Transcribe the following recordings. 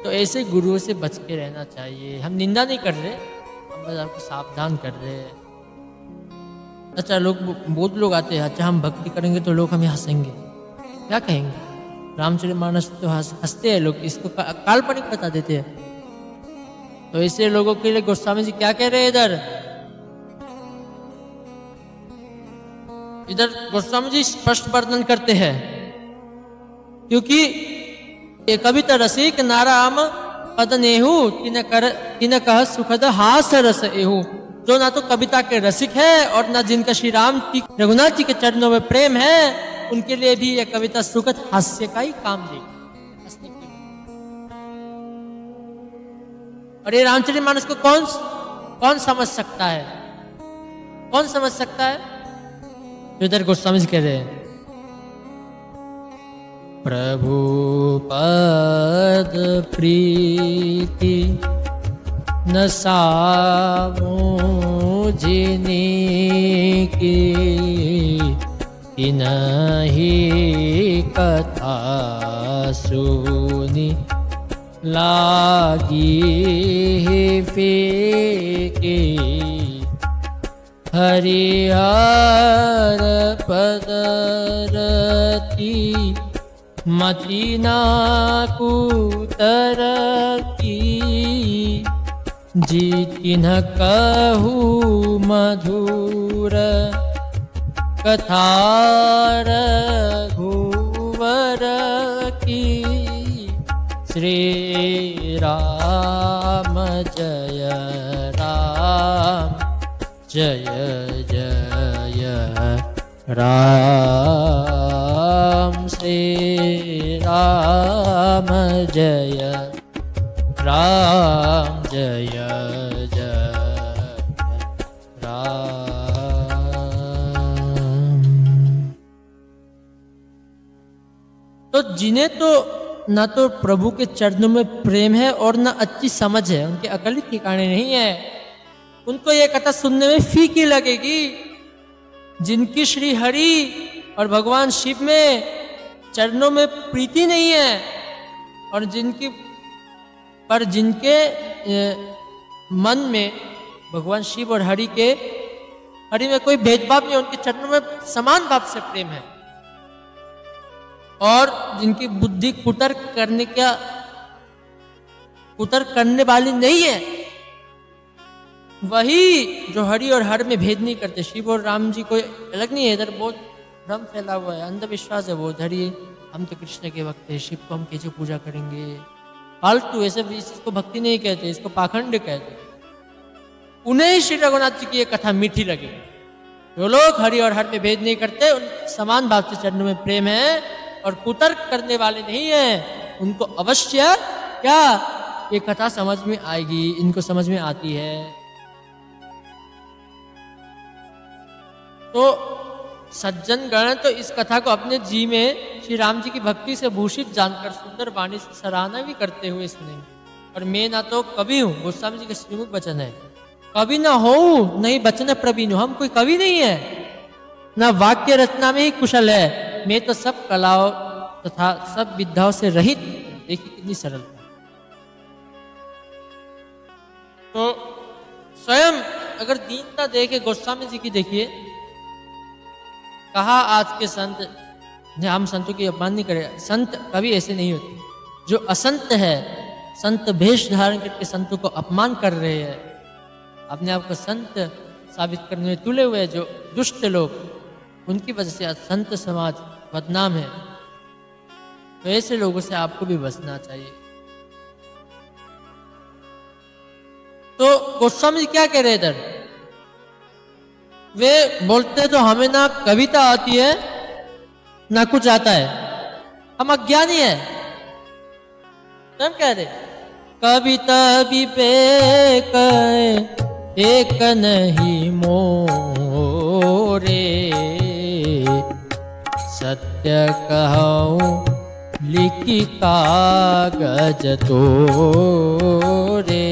तो ऐसे गुरुओं से बच के रहना चाहिए। हम निंदा नहीं कर रहे, हम बस आपको सावधान कर रहे हैं। अच्छा, लोग बहुत लोग आते हैं, अच्छा हम भक्ति करेंगे तो लोग हमें हंसेंगे, क्या कहेंगे? रामचरितमानस तो हंसते हैं लोग, इसको काल्पनिक बता देते हैं। तो ऐसे लोगों के लिए गोस्वामी जी क्या कह रहे हैं इधर? इधर गोस्वामी जी स्पष्ट वर्णन करते हैं, क्योंकि ये कविता रसिक नाराम पद नेहू तिन कह सुखद हास रस एहू। जो ना तो कविता के रसिक है और ना जिनका श्री राम की रघुनाथ जी के चरणों में प्रेम है, उनके लिए भी यह कविता सुखद हास्य का ही काम देगी। और ये रामचरितमानस को कौन समझ सकता है? कौन समझ सकता है? तो इधर गोस्वामी जी कह रहे हैं, प्रभु पद प्रीति न सामो जिनी की इनहि कथा सुनी लागी फीकी। हरिहर पदरती मति ना कुतर की। जीति न कहू मधुर कथा रघुवर की। श्री राम जय राम जय जय राम। श्री राम जय राम जय जय राम। तो जिन्हें तो ना तो प्रभु के चरणों में प्रेम है और ना अच्छी समझ है, उनके अकल ही ठिकाने नहीं है, उनको ये कथा सुनने में फीकी लगेगी। जिनकी श्री हरि और भगवान शिव में चरणों में प्रीति नहीं है और जिनके मन में भगवान शिव और हरि में कोई भेदभाव नहीं, उनके चरणों में समान भाव से प्रेम है, और जिनकी बुद्धि कुतर्क करने वाली नहीं है, वही जो हरि और हर में भेद नहीं करते। शिव और राम जी कोई अलग नहीं है। इधर बहुत भ्रम फैला हुआ है, अंधविश्वास है बहुत। हरि हम तो कृष्ण के भक्त हैं, शिव को हम कैसे पूजा करेंगे? फालतू, ऐसे इसको भक्ति नहीं कहते, इसको पाखंड कहते। उन्हें ही श्री रघुनाथ जी की ये कथा मीठी लगी। जो लोग हरि और हर में भेद नहीं करते, उन समान भाव से चरणों में प्रेम है और कुतर्क करने वाले नहीं है, उनको अवश्य क्या ये कथा समझ में आएगी, इनको समझ में आती है। तो सज्जन गण तो इस कथा को अपने जी में श्री राम जी की भक्ति से भूषित जानकर सुंदर वाणी से सराहना भी करते हुए सुनेंगे। और मैं ना तो कवि हूँ, गोस्वामी जी का श्रीमुख वचन है, कवि ना हो नहीं बचन प्रवीण हूँ। हम कोई कवि नहीं है, ना वाक्य रचना में ही कुशल है। मैं तो सब कलाओं तथा सब विद्याओं से रहित। देखिए कितनी सरलता। तो स्वयं अगर दीनता देखे गोस्वामी जी की, देखिए कहा आज के संत, हम संतों की अपमान नहीं करें, संत कभी ऐसे नहीं होते। जो असंत है, संत भेष धारण करके संतों को अपमान कर रहे हैं, अपने आप को संत साबित करने में तुले हुए जो दुष्ट लोग, उनकी वजह से आज संत समाज बदनाम है। तो ऐसे लोगों से आपको भी बचना चाहिए। तो गोस्वामी जी क्या कह रहे इधर? वे बोलते हैं तो हमें ना कविता आती है ना कुछ आता है, हम अज्ञानी है। हम कह रहे कविता विवेक एक नहीं मोरे। सत्य कहूँ लिखी कागज तोरे।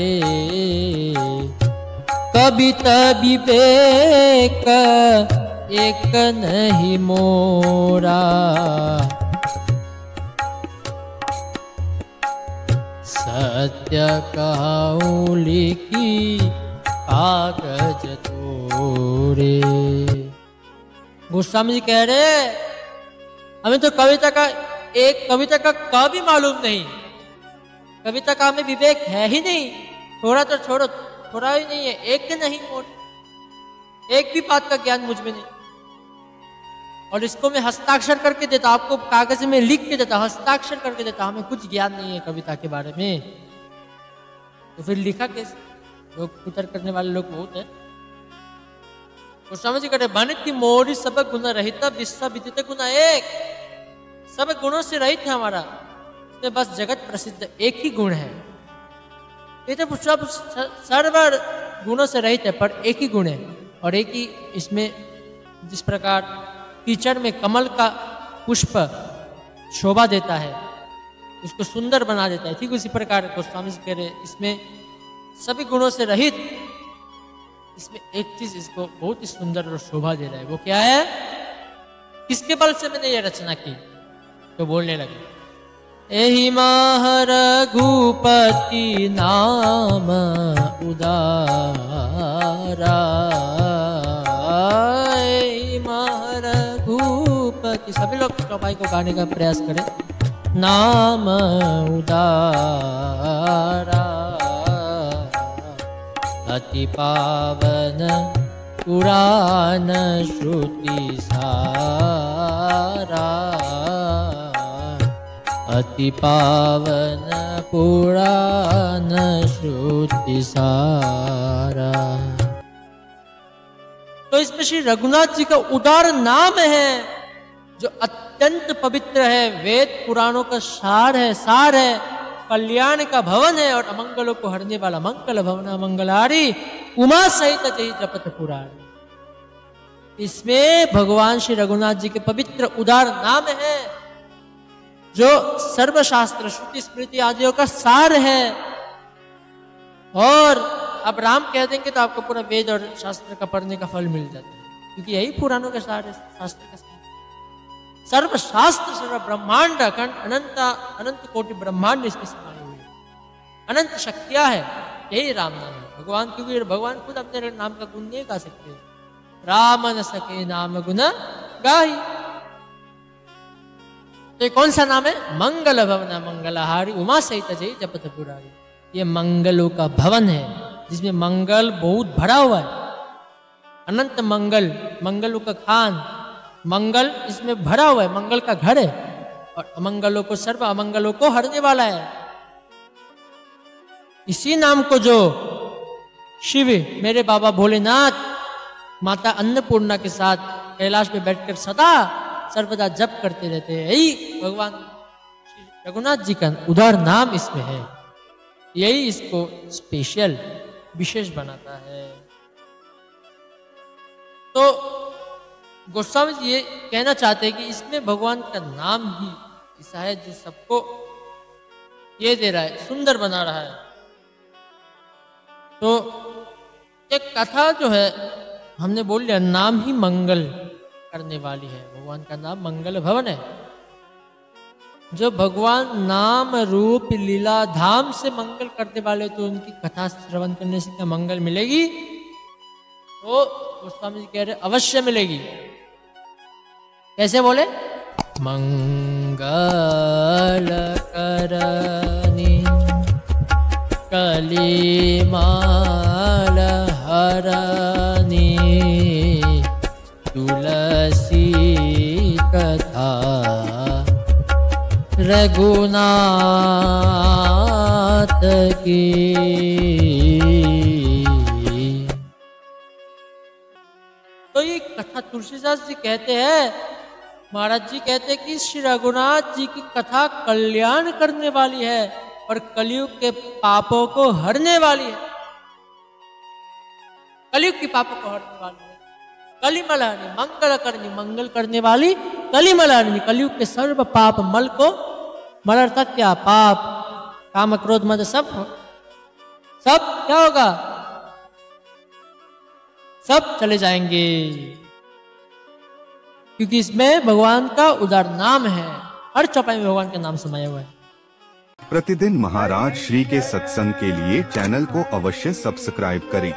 कविता विवेक एक नहीं मोरा। सत्य कहूँ लिखी कागज तोरे। गोस्वामी जी कह रहे हमें तो कविता का क भी मालूम नहीं, कविता का हमें विवेक है ही नहीं, थोड़ा तो छोड़ो, थोड़ा ही नहीं है, एक नहीं, एक भी बात का ज्ञान मुझ में नहीं। और इसको मैं हस्ताक्षर करके देता, आपको कागज में लिख के देता, हस्ताक्षर करके देता, हमें कुछ ज्ञान नहीं है कविता के बारे में, तो फिर लिखा कैसे? लोग उतर करने वाले लोग बहुत है। तो समझ करे बनित मोरी सब गुण रहित विश्व विदित गुण एक, सब गुणों से रहित है हमारा, इसमें बस जगत प्रसिद्ध एक ही गुण है। ये तो सब सर्व गुणों से रहित है, पर एक ही गुण है, और एक ही इसमें जिस प्रकार कीचड़ में कमल का पुष्प शोभा देता है, उसको सुंदर बना देता है, ठीक उसी प्रकार गोस्वामी जी कह रहे इसमें सभी गुणों से रहित, इसमें एक चीज इसको बहुत ही सुंदर और शोभा दे रहा है। वो क्या है? किसके बल से मैंने ये रचना की? तो बोलने लगे एहि रघुपति नाम उदारा, रघुपति, सभी लोग चौपाई को गाने का प्रयास करें। नाम उदारा अति पावन पुराण श्रुति सारा, अति पावन पुराण श्रुति सारा। तो इसमें श्री रघुनाथ जी का उदार नाम है जो अत्यंत पवित्र है, वेद पुराणों का सार है, कल्याण का भवन है, और अमंगलों को हरने वाला मंगल भवन मंगलारी उमा सहित जय जपत पुराण। इसमें भगवान श्री रघुनाथ जी के पवित्र उदार नाम है जो सर्वशास्त्र श्रुति स्मृति आदियों का सार है। और अब राम कह देंगे तो आपको पूरा वेद और शास्त्र का पढ़ने का फल मिल जाता है, क्योंकि यही पुराणों का सार है, शास्त्र का सार। सर्वशास्त्र सर्व ब्रह्मांड अनंत अनंत कोटि ब्रह्मांड इसमें समाये हुए, अनंत शक्तियां है, यही राम नाम है। भगवान, क्योंकि भगवान खुद अपने नाम का गुण नहीं गा सकते, राम न सके नाम गुण गाही। तो ये कौन सा नाम है? मंगल भवन मंगलहारी उमा सहित जय जपत पुरारी। ये मंगलों का भवन है जिसमें मंगल बहुत भरा हुआ है, अनंत मंगल, मंगलों का खान, मंगल इसमें भरा हुआ है, मंगल का घर है, और अमंगलों को सर्व अमंगलों को हरने वाला है। इसी नाम को जो शिव मेरे बाबा भोलेनाथ माता अन्नपूर्णा के साथ कैलाश में बैठकर सदा सर्वदा जप करते रहते हैं, यही भगवान रघुनाथ जी का उदार नाम इसमें है, यही इसको स्पेशल विशेष बनाता है। तो गोस्वामी जी ये कहना चाहते हैं कि इसमें भगवान का नाम ही ऐसा है जो सबको ये दे रहा है, सुंदर बना रहा है। तो एक कथा जो है हमने बोल लिया, नाम ही मंगल करने वाली है, भगवान का नाम मंगल भवन है। जो भगवान नाम रूप लीला धाम से मंगल करने वाले, तो उनकी कथा श्रवण करने से क्या मंगल मिलेगी? तो गोस्वामी जी कह रहे अवश्य मिलेगी। कैसे बोले? मंगल करनी कलिमाल हरनी तुलसी कथा रघुनाथ की। तो ये कथा तुलसीदास जी कहते हैं, महाराज जी कहते हैं कि श्री रघुनाथ जी की कथा कल्याण करने वाली है और कलयुग के पापों को हरने वाली है। कलयुग के पापों को हरने वाली है। कलिमलानी मंगल करनी, मंगल करने वाली कलिमलानी, कलयुग के सर्व पाप मल को, मल अर्थात क्या? पाप, काम क्रोध मद सब क्या होगा? सब चले जाएंगे, क्योंकि इसमें भगवान का उदार नाम है, हर चौपाई में भगवान का नाम समाया हुआ है। प्रतिदिन महाराज श्री के सत्संग के लिए चैनल को अवश्य सब्सक्राइब करें।